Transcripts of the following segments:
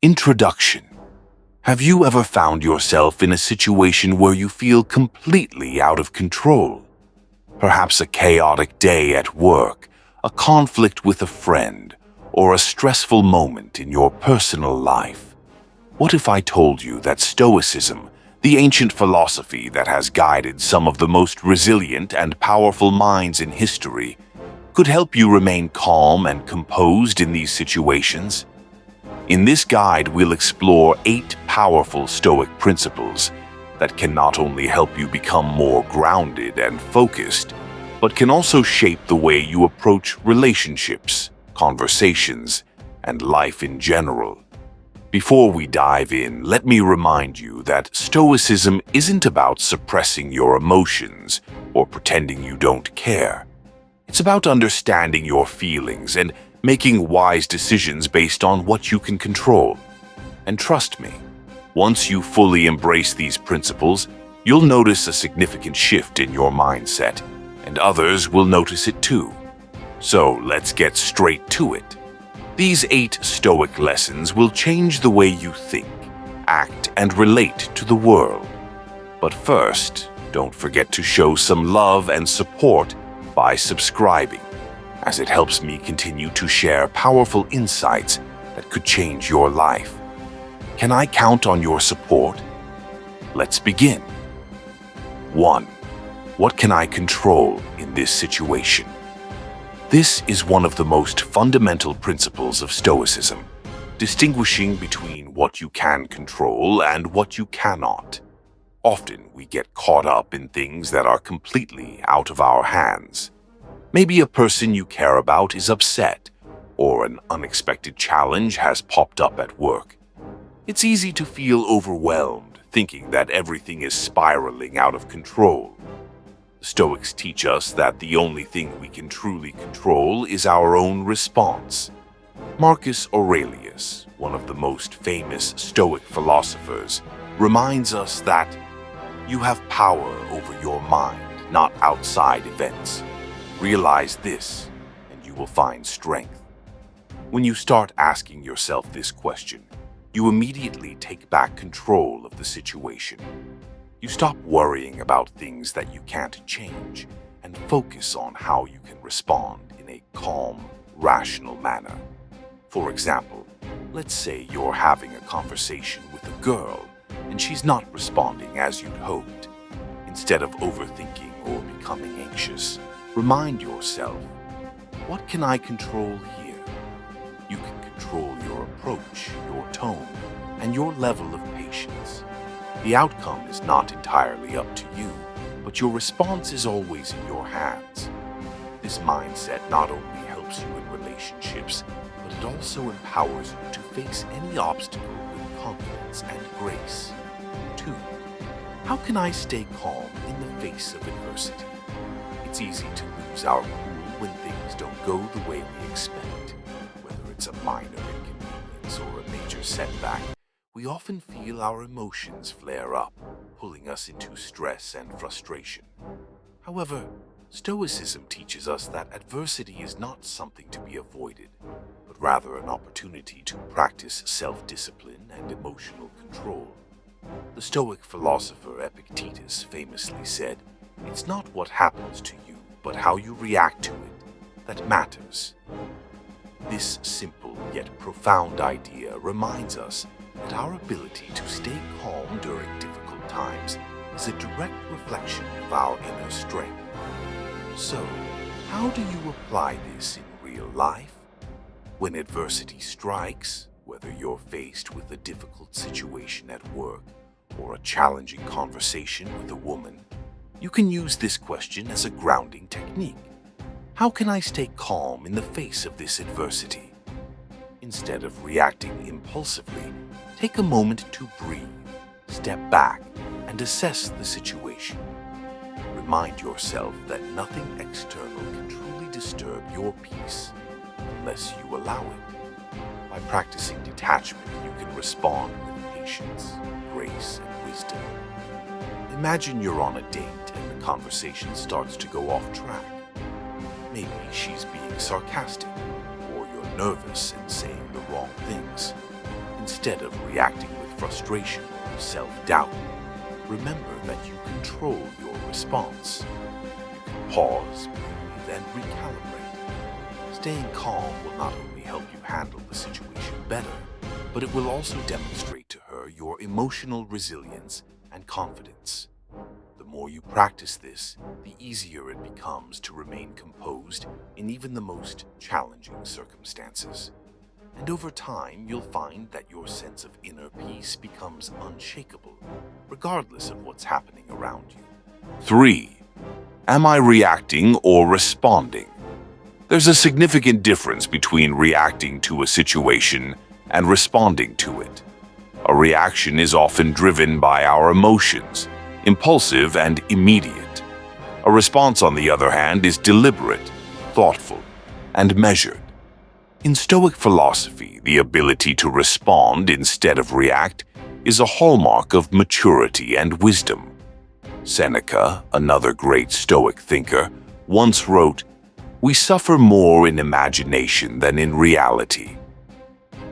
Introduction. Have you ever found yourself in a situation where you feel completely out of control? Perhaps a chaotic day at work, a conflict with a friend, or a stressful moment in your personal life. What if I told you that Stoicism, the ancient philosophy that has guided some of the most resilient and powerful minds in history, could help you remain calm and composed in these situations? In this guide, we'll explore 8 powerful Stoic principles that can not only help you become more grounded and focused, but can also shape the way you approach relationships, conversations, and life in general. Before we dive in, let me remind you that Stoicism isn't about suppressing your emotions or pretending you don't care. It's about understanding your feelings and making wise decisions based on what you can control. And trust me, once you fully embrace these principles, you'll notice a significant shift in your mindset, and others will notice it too. So let's get straight to it. These 8 Stoic lessons will change the way you think, act, and relate to the world. But first, don't forget to show some love and support by subscribing, as it helps me continue to share powerful insights that could change your life. Can I count on your support? Let's begin. 1. What can I control in this situation? This is one of the most fundamental principles of Stoicism, distinguishing between what you can control and what you cannot. Often we get caught up in things that are completely out of our hands. Maybe a person you care about is upset, or an unexpected challenge has popped up at work. It's easy to feel overwhelmed, thinking that everything is spiraling out of control. The Stoics teach us that the only thing we can truly control is our own response. Marcus Aurelius, one of the most famous Stoic philosophers, reminds us that you have power over your mind, not outside events. Realize this, and you will find strength. When you start asking yourself this question, you immediately take back control of the situation. You stop worrying about things that you can't change and focus on how you can respond in a calm, rational manner. For example, let's say you're having a conversation with a girl and she's not responding as you'd hoped. Instead of overthinking or becoming anxious, remind yourself, what can I control here? You can control your approach, your tone, and your level of patience. The outcome is not entirely up to you, but your response is always in your hands. This mindset not only helps you in relationships, but it also empowers you to face any obstacle with confidence and grace. 2. How can I stay calm in the face of adversity? It's easy to lose our cool when things don't go the way we expect. Whether it's a minor inconvenience or a major setback, we often feel our emotions flare up, pulling us into stress and frustration. However, Stoicism teaches us that adversity is not something to be avoided, but rather an opportunity to practice self-discipline and emotional control. The Stoic philosopher Epictetus famously said, "It's not what happens to you, but how you react to it that matters." This simple yet profound idea reminds us that our ability to stay calm during difficult times is a direct reflection of our inner strength. So, how do you apply this in real life? When adversity strikes, whether you're faced with a difficult situation at work or a challenging conversation with a woman, you can use this question as a grounding technique. How can I stay calm in the face of this adversity? Instead of reacting impulsively, take a moment to breathe, step back, and assess the situation. Remind yourself that nothing external can truly disturb your peace unless you allow it. By practicing detachment, you can respond with patience, grace, and wisdom. Imagine you're on a date and the conversation starts to go off track. Maybe she's being sarcastic, or you're nervous and saying the wrong things. instead of reacting with frustration or self-doubt. Remember that you control your response. You can pause, breathe, and recalibrate. Staying calm will not only help you handle the situation better, but it will also demonstrate to her your emotional resilience and confidence. The more you practice this, the easier it becomes to remain composed in even the most challenging circumstances. And over time, you'll find that your sense of inner peace becomes unshakable, regardless of what's happening around you. 3. Am I reacting or responding? There's a significant difference between reacting to a situation and responding to it. A reaction is often driven by our emotions, impulsive and immediate. A response, on the other hand, is deliberate, thoughtful, and measured. In Stoic philosophy, the ability to respond instead of react is a hallmark of maturity and wisdom. Seneca, another great Stoic thinker, once wrote, "We suffer more in imagination than in reality."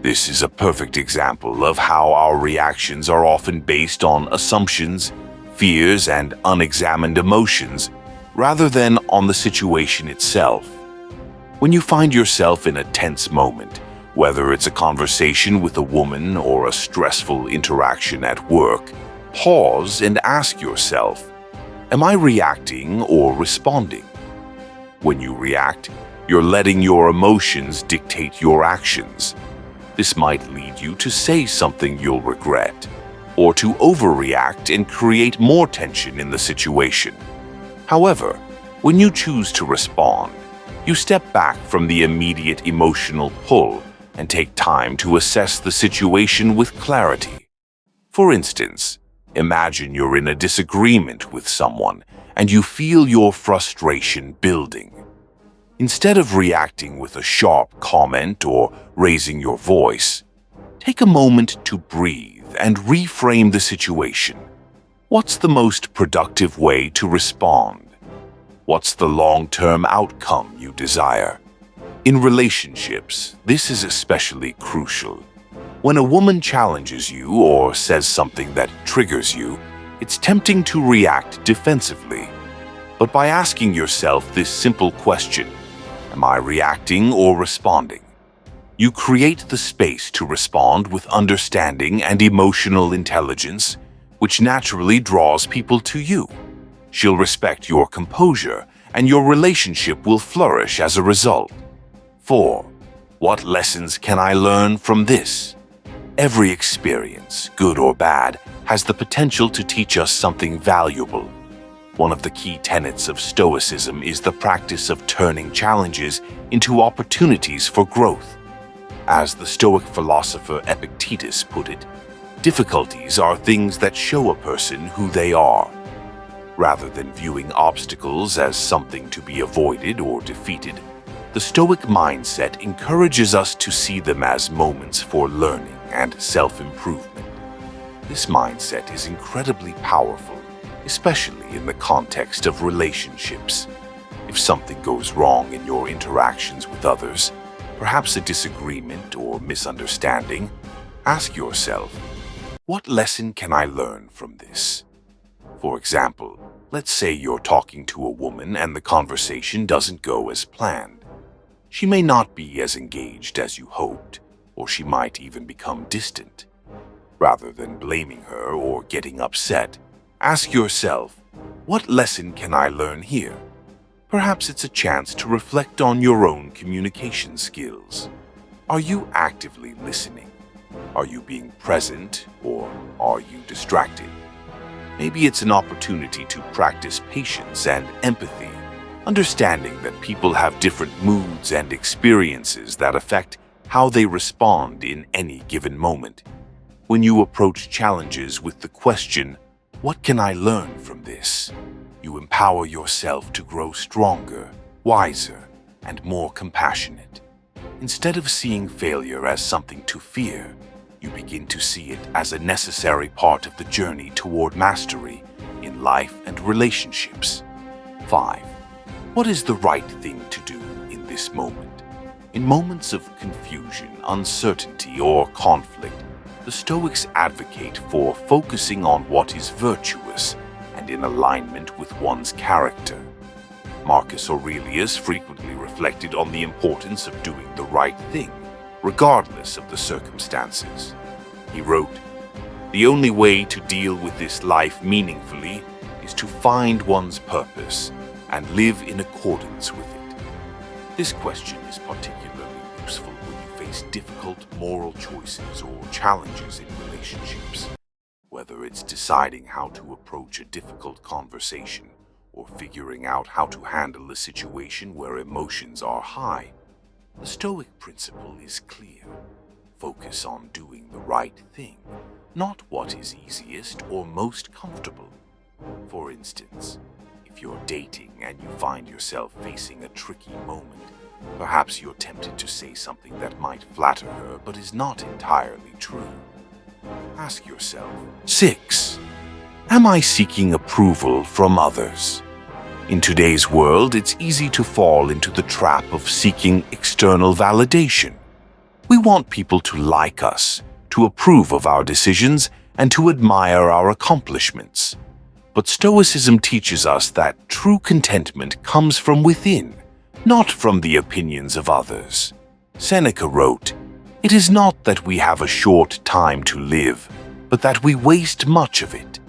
This is a perfect example of how our reactions are often based on assumptions, fears, and unexamined emotions, rather than on the situation itself. When you find yourself in a tense moment, whether it's a conversation with a woman or a stressful interaction at work, pause and ask yourself, am I reacting or responding? When you react, you're letting your emotions dictate your actions. This might lead you to say something you'll regret, or to overreact and create more tension in the situation. However, when you choose to respond, you step back from the immediate emotional pull and take time to assess the situation with clarity. For instance, imagine you're in a disagreement with someone and you feel your frustration building. Instead of reacting with a sharp comment or raising your voice, take a moment to breathe and reframe the situation. What's the most productive way to respond? What's the long-term outcome you desire? In relationships, this is especially crucial. When a woman challenges you or says something that triggers you, it's tempting to react defensively. But by asking yourself this simple question, am I reacting or responding? You create the space to respond with understanding and emotional intelligence, which naturally draws people to you. She'll respect your composure, and your relationship will flourish as a result. 4. What lessons can I learn from this? Every experience, good or bad, has the potential to teach us something valuable. One of the key tenets of Stoicism is the practice of turning challenges into opportunities for growth. As the Stoic philosopher Epictetus put it, difficulties are things that show a person who they are. Rather than viewing obstacles as something to be avoided or defeated, the Stoic mindset encourages us to see them as moments for learning and self-improvement. This mindset is incredibly powerful, especially in the context of relationships. If something goes wrong in your interactions with others, perhaps a disagreement or misunderstanding, ask yourself, what lesson can I learn from this? For example, let's say you're talking to a woman and the conversation doesn't go as planned. She may not be as engaged as you hoped, or she might even become distant. Rather than blaming her or getting upset, ask yourself, what lesson can I learn here? Perhaps it's a chance to reflect on your own communication skills. Are you actively listening? Are you being present, or are you distracted? Maybe it's an opportunity to practice patience and empathy, understanding that people have different moods and experiences that affect how they respond in any given moment. When you approach challenges with the question, what can I learn from this? You empower yourself to grow stronger, wiser, and more compassionate. Instead of seeing failure as something to fear, you begin to see it as a necessary part of the journey toward mastery in life and relationships. 5. What is the right thing to do in this moment? In moments of confusion, uncertainty, or conflict, The Stoics advocate for focusing on what is virtuous and in alignment with one's character. Marcus Aurelius frequently reflected on the importance of doing the right thing, regardless of the circumstances. He wrote, "The only way to deal with this life meaningfully is to find one's purpose and live in accordance with it." This question is particularly useful when you face difficult moral choices or challenges in relationships. Whether it's deciding how to approach a difficult conversation or figuring out how to handle a situation where emotions are high, the Stoic principle is clear. Focus on doing the right thing, not what is easiest or most comfortable. For instance, if you're dating and you find yourself facing a tricky moment, perhaps you're tempted to say something that might flatter her but is not entirely true. Ask yourself, 6. Am I seeking approval from others? In today's world, it's easy to fall into the trap of seeking external validation. We want people to like us, to approve of our decisions, and to admire our accomplishments. But Stoicism teaches us that true contentment comes from within, not from the opinions of others. Seneca wrote, "It is not that we have a short time to live, but that we waste much of it."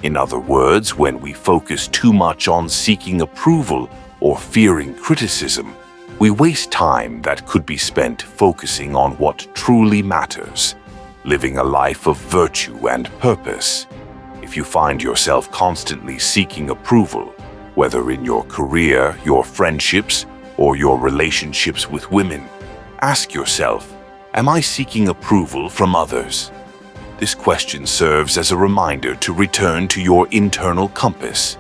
In other words, when we focus too much on seeking approval or fearing criticism, we waste time that could be spent focusing on what truly matters, living a life of virtue and purpose. If you find yourself constantly seeking approval, whether in your career, your friendships, or your relationships with women, ask yourself, am I seeking approval from others? This question serves as a reminder to return to your internal compass.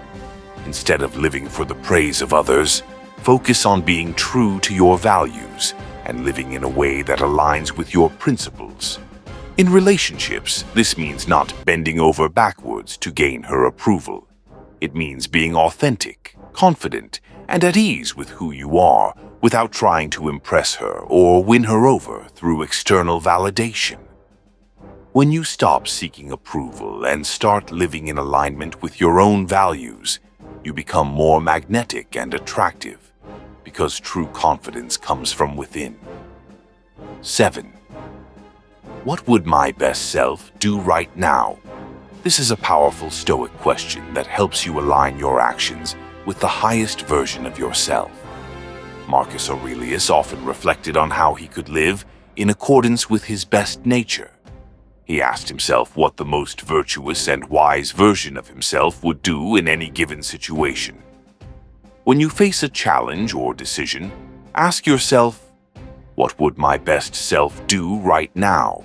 Instead of living for the praise of others, focus on being true to your values and living in a way that aligns with your principles. In relationships, this means not bending over backwards to gain her approval. It means being authentic, confident, and at ease with who you are without trying to impress her or win her over through external validation. When you stop seeking approval and start living in alignment with your own values, you become more magnetic and attractive, because true confidence comes from within. 7. What would my best self do right now? This is a powerful Stoic question that helps you align your actions with the highest version of yourself. Marcus Aurelius often reflected on how he could live in accordance with his best nature. He asked himself what the most virtuous and wise version of himself would do in any given situation. When you face a challenge or decision, ask yourself, what would my best self do right now?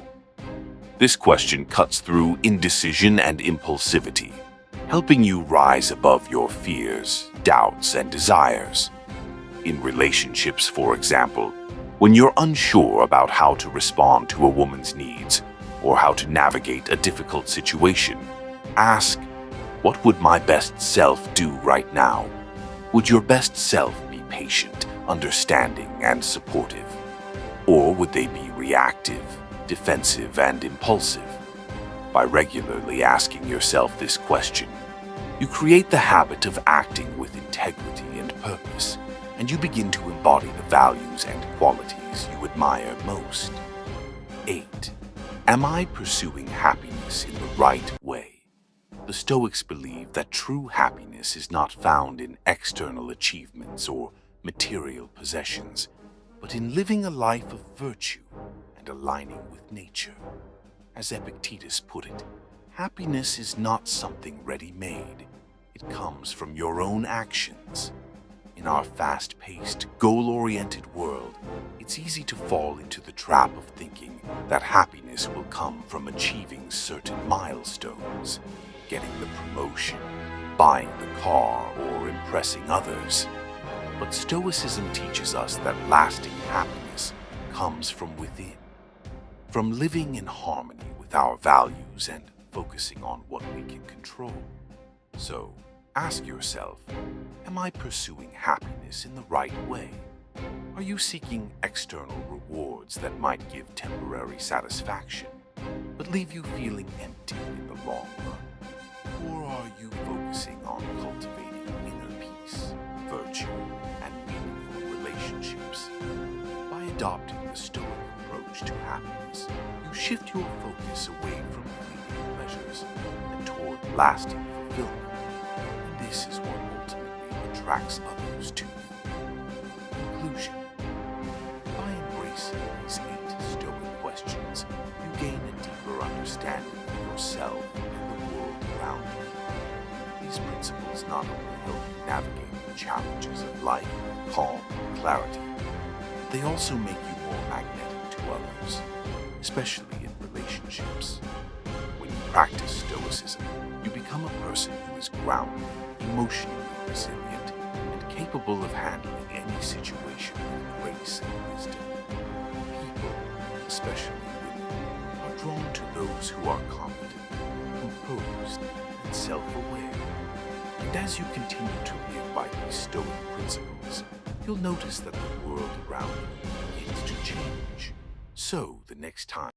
This question cuts through indecision and impulsivity, helping you rise above your fears, doubts, and desires. In relationships, for example, when you're unsure about how to respond to a woman's needs or how to navigate a difficult situation, ask, what would my best self do right now? Would your best self be patient, understanding, and supportive? Or would they be reactive, defensive, and impulsive? By regularly asking yourself this question, you create the habit of acting with integrity and purpose, and you begin to embody the values and qualities you admire most. 8. Am I pursuing happiness in the right way? The Stoics believe that true happiness is not found in external achievements or material possessions, but in living a life of virtue and aligning with nature. As Epictetus put it, happiness is not something ready-made. It comes from your own actions. In our fast-paced, goal-oriented world, it's easy to fall into the trap of thinking that happiness will come from achieving certain milestones, getting the promotion, buying the car, or impressing others. But Stoicism teaches us that lasting happiness comes from within, from living in harmony with our values and focusing on what we can control. So, ask yourself, am I pursuing happiness in the right way? Are you seeking external rewards that might give temporary satisfaction? but leave you feeling empty in the long run? Or are you focusing on cultivating inner peace, virtue, and meaningful relationships? By adopting the Stoic approach to happiness, you shift your focus away from fleeting pleasures and toward lasting fulfillment. And this is what ultimately attracts others to you. Conclusion. By embracing these 8 Stoic questions, you gain a deeper understanding of yourself and the world around you. These principles not only help you navigate the challenges of life with calm and clarity, they also make you more magnetic to others, especially in relationships. When you practice Stoicism, you become a person who is grounded, emotionally resilient, and capable of handling any situation with grace and wisdom. People, especially women, are drawn to those who are confident, composed, and self-aware. And as you continue to live by these Stoic principles, you'll notice that the world around you begins to change. So, the next time